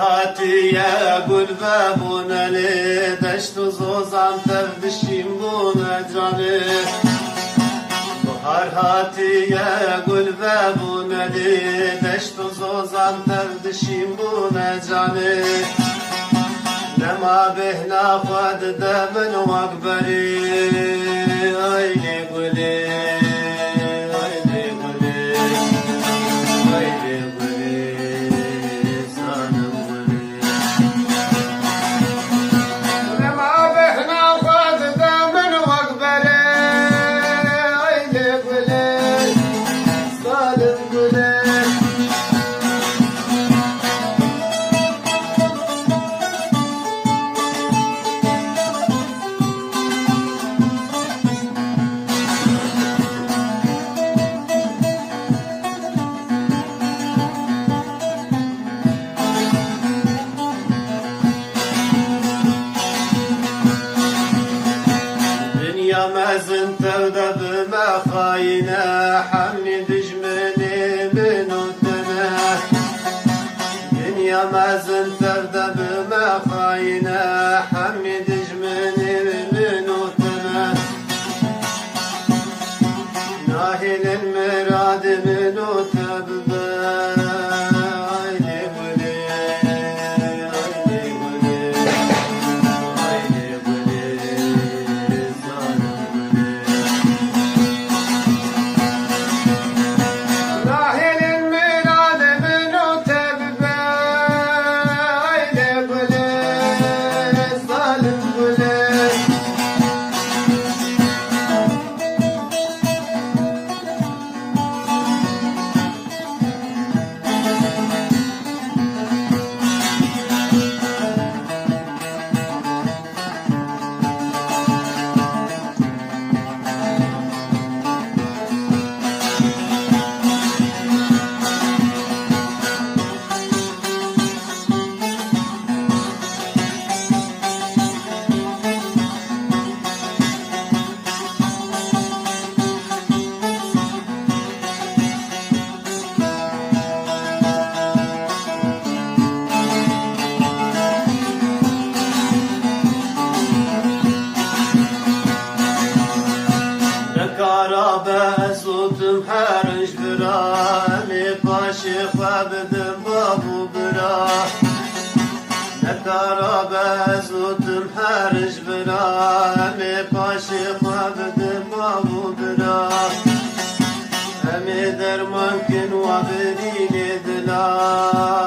هاتية قلبه بونا لي دشت زوزان تردشيم بونا جاني بحر هاتية قلبه بونا لي دشت زوزان تردشيم بونا جاني لما بهنا خد دمن واقبري ايلي قولي مازن تودى بما خاينة حمي دجمني من ودنا دنيا مازن تودى بما خاينة حمي دجمني من ودنا ناهل المراد من وتببا بزوتم حرج برا امي باشي خابدم بابو برا نكارا بزوتم حرج برا امي باشي خابدم بابو برا امي درمان كن وابريني دلا